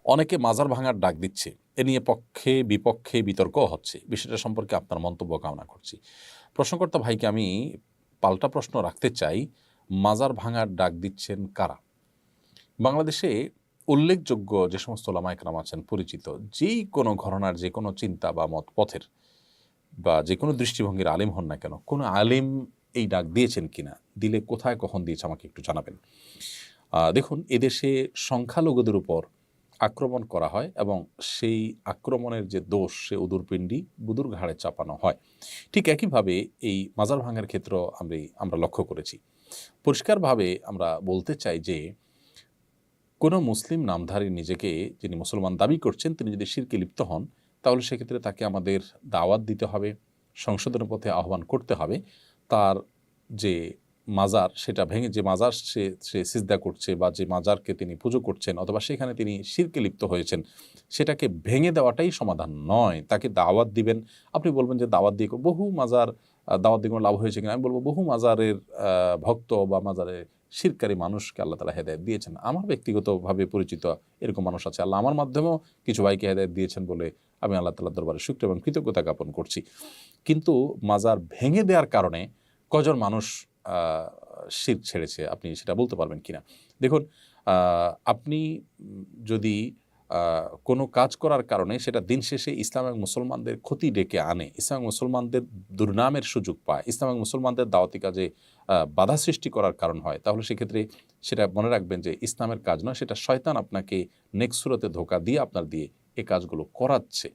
অনেকে মাজার ভাঙার ডাক দিচ্ছে, এ নিয়ে পক্ষে বিপক্ষে বিতর্কও হচ্ছে। বিষয়টা সম্পর্কে আপনার মন্তব্য কামনা করছি। প্রশ্নকর্তা ভাইকে আমি পাল্টা প্রশ্ন রাখতে চাই, মাজার ভাঙার ডাক দিচ্ছেন কারা? বাংলাদেশে উল্লেখযোগ্য যে সমস্ত ওলামা একরাম আছেন পরিচিত, যেই কোনো ঘরানার যে কোনো চিন্তা বা মত পথের বা যে কোনো দৃষ্টিভঙ্গির আলেম হন না কেন, কোনো আলেম এই ডাক দিয়েছেন কিনা, দিলে কোথায় কখন দিয়েছে আমাকে একটু জানাবেন। দেখুন, এদেশে সংখ্যালঘুদের উপর আক্রমণ করা হয় এবং সেই আক্রমণের যে দোষ সে উদুরপিণ্ডি বুদুর ঘাড়ে চাপানো হয়। ঠিক একইভাবে এই মাজার ভাঙার ক্ষেত্রেও আমরা লক্ষ্য করেছি। পরিষ্কারভাবে আমরা বলতে চাই যে কোনো মুসলিম নামধারী নিজেকে যিনি মুসলমান দাবি করছেন তিনি যদি শিরকে লিপ্ত হন, তাহলে সেক্ষেত্রে তাকে আমাদের দাওয়াত দিতে হবে, সংশোধনের পথে আহ্বান করতে হবে। তার যে মাজার সেটা ভেঙে, যে মাজার সে সিজদা করছে বা যে মাজারকে তিনি পুজো করছেন অথবা সেখানে তিনি শিরকে লিপ্ত হয়েছেন, সেটাকে ভেঙে দেওয়াটাই সমাধান নয়। তাকে দাওয়াত দিবেন। আপনি বলবেন যে দাওয়াত দিয়ে বহু মাজার দাওয়াত দিয়ে কোনো লাভ হয়েছে কিনা, আমি বলবো বহু মাজারের ভক্ত বা মাজারে শিরকারী মানুষকে আল্লাহ তাআলা হেদায়েত দিয়েছেন। আমার ব্যক্তিগতভাবে পরিচিত এরকম মানুষ আছে। আল্লাহ আমার মাধ্যমেও কিছু ভাইকে হেদায়েত দিয়েছেন বলে আমি আল্লাহ তাআলার দরবারে শুকর এবং কৃতজ্ঞতা জ্ঞাপন করছি। কিন্তু মাজার ভেঙে দেওয়ার কারণে কজন মানুষ শিরক ছেড়েছে, আপনি সেটা বলতে পারবেন কিনা? দেখুন, আপনি যদি কোনো কাজ করার কারণে সেটা দিন শেষে ইসলাম এবং মুসলমানদের ক্ষতি ডেকে আনে, ইসলাম এবং মুসলমানদের দুর্নামের সুযোগ পায়, ইসলাম এবং মুসলমানদের দাওয়াতি কাজে বাধা সৃষ্টি করার কারণ হয়, তাহলে সেক্ষেত্রে সেটা মনে রাখবেন যে ইসলামের কাজ নয়, সেটা শয়তান আপনাকে নেক্সট সুরতে ধোঁকা দিয়ে আপনার দিয়ে এই কাজগুলো করাচ্ছে।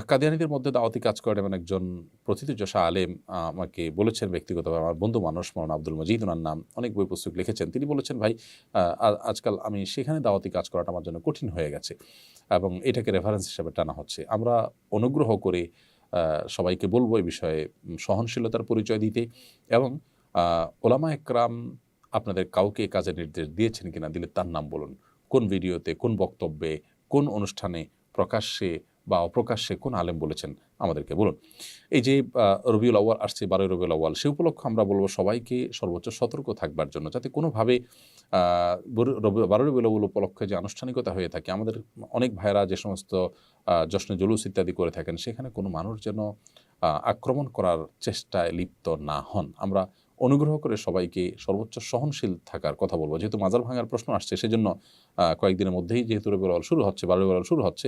কাদিয়ানীদের মধ্যে দাওয়াতি কাজ করেন এমন একজন প্রথিতযশা আলেম আমাকে বলেছেন ব্যক্তিগতভাবে, আমার বন্ধু মানুষ, মৌলানা আব্দুল মজিদ ওনার নাম, অনেক বই পুস্তক লিখেছেন। তিনি বলেছেন, ভাই আজকাল আমি সেখানে দাওয়াতি কাজ করাটা আমার জন্য কঠিন হয়ে গেছে এবং এটাকে রেফারেন্স হিসেবে টানা হচ্ছে। আমরা অনুগ্রহ করে সবাইকে বলবো এই বিষয়ে সহনশীলতার পরিচয় দিতে এবং ওলামা একরাম আপনাদের কাউকে এ কাজের নির্দেশ দিয়েছেন কিনা, দিলে তার নাম বলুন। কোন ভিডিওতে, কোন বক্তব্যে, কোন অনুষ্ঠানে প্রকাশ্যে বা অপ্রকাশ্যে কোন আলেম বলেছেন আমাদেরকে বলুন। এই যে রবিউল আউয়াল আসছে, 12ই রবিউল আউয়াল, সে উপলক্ষে আমরা বলবো সবাইকে সর্বোচ্চ সতর্ক থাকবার জন্য, যাতে কোনোভাবে 12ই রবিউল আউয়াল উপলক্ষে যে আনুষ্ঠানিকতা হয়ে থাকে, আমাদের অনেক ভাইয়েরা যে সমস্ত জশ্নে জুলুস ইত্যাদি করে থাকেন, সেখানে কোনো মানুষ যেন আক্রমণ করার চেষ্টায় লিপ্ত না হন। আমরা অনুগ্রহ করে সবাইকে সর্বোচ্চ সহনশীল থাকার কথা বলবো। যেহেতু মাজার ভাঙার প্রশ্ন আসছে, সেজন্য কয়েকদিনের মধ্যেই যেহেতু রবিউল আউয়াল শুরু হচ্ছে, 12ই রবিউল আউয়াল শুরু হচ্ছে,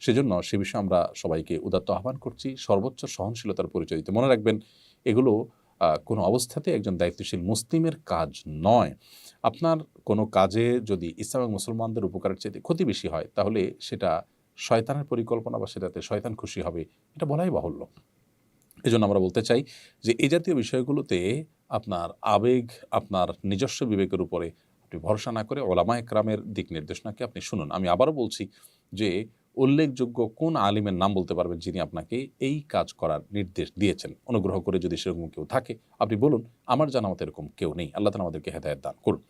সেজন্য সে বিষয়ে আমরা সবাইকে উদাত্ত আহ্বান করছি সর্বোচ্চ সহনশীলতার পরিচয় দিতে। মনে রাখবেন, এগুলো কোনো অবস্থাতে একজন দায়িত্বশীল মুসলিমের কাজ নয়। আপনার কোনো কাজে যদি ইসলাম এবং মুসলমানদের উপকারের চাইতে ক্ষতি বেশি হয়, তাহলে সেটা শয়তানের পরিকল্পনা বা সেটাতে শয়তান খুশি হবে, এটা বলাই বাহুল্য। এজন্য আমরা বলতে চাই যে এই জাতীয় বিষয়গুলোতে আপনার আবেগ, আপনার নিজস্ব বিবেকের উপরে আপনি ভরসা না করে ওলামা একরামের দিক নির্দেশনাকে আপনি শুনুন। আমি আবারও বলছি যে উল্লেখযোগ্য কোন আলিমের নাম বলতে পারবেন যিনি আপনাকে এই কাজ করার নির্দেশ দিয়েছেন? অনুগ্রহ করে যদি সেরকম কেউ থাকে আপনি বলুন। আমার জানা মতে এরকম কেউ নেই। আল্লাহ তাআলা আমাদেরকে হেদায়েত দান করুন।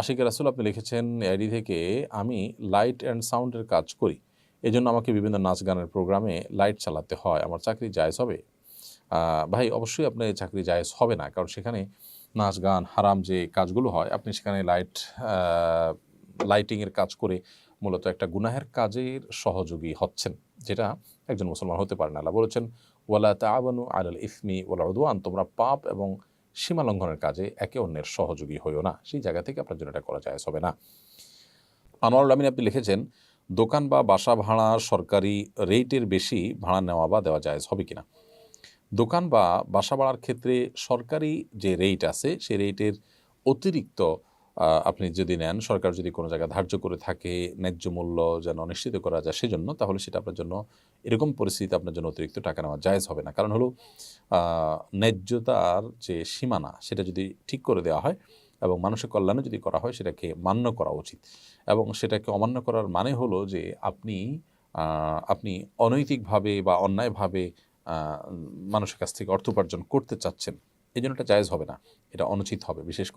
আশিক রাসূল আপনি লিখেছেন আইডি থেকে, আমি লাইট অ্যান্ড সাউন্ডের কাজ করি। এজন্য আমাকে বিভিন্ন নাচ গানের প্রোগ্রামে লাইট চালাতে হয়। আমার চাকরি জায়েজ হবে? ভাই, অবশ্যই আপনার চাকরি জায়েজ হবে না। কারণ সেখানে নাচ গান হারাম যে কাজগুলো হয়, আপনি সেখানে লাইটিংয়ের কাজ করে মূলত একটা গুনাহের কাজের সহযোগী হচ্ছেন, যেটা একজন মুসলমান হতে পারে না। আল্লাহ বলেছেন, ওয়ালা তাআওয়ানু আলাল ইসমি ওয়াল উদওয়ান, তোমরা পাপ এবং সীমা লঙ্ঘনের কাজে একে অন্যের সহযোগী হইও না। সেই জায়গা থেকে আপনার জন্য এটা করা জায়েজ হবে না। আনোয়ারুল আমিন আপনি লিখেছেন, দোকান বা বাসা ভাড়া সরকারি রেটের বেশি ভাড়া নেওয়া বা দেওয়া জায়েজ হবে কিনা? দোকান বা বাসা ভাড়ার ক্ষেত্রে সরকারি যে রেট আছে, সেই রেটের অতিরিক্ত আপনি যদি নেন, সরকার যদি কোনো জায়গায় ধার্য করে থাকে ন্যায্য মূল্য যেন নিশ্চিত করা যায় সেজন্য, তাহলে সেটা আপনার জন্য, এরকম পরিস্থিতিতে আপনার জন্য অতিরিক্ত টাকা নেওয়া জায়েজ হবে না। কারণ হলো ন্যায্যতার যে সীমানা সেটা যদি ঠিক করে দেওয়া হয় এবং মানুষের কল্যাণে যদি করা হয়, সেটাকে মান্য করা উচিত। এবং সেটাকে অমান্য করার মানে হলো যে আপনি অনৈতিকভাবে বা অন্যায়ভাবে আ মানুষের কাছ থেকে অর্থ উপার্জন করতে চাচ্ছেন। এজন্য এটা জায়েজ হবে না। এটা অনুচিত হবে। বিশেষ করে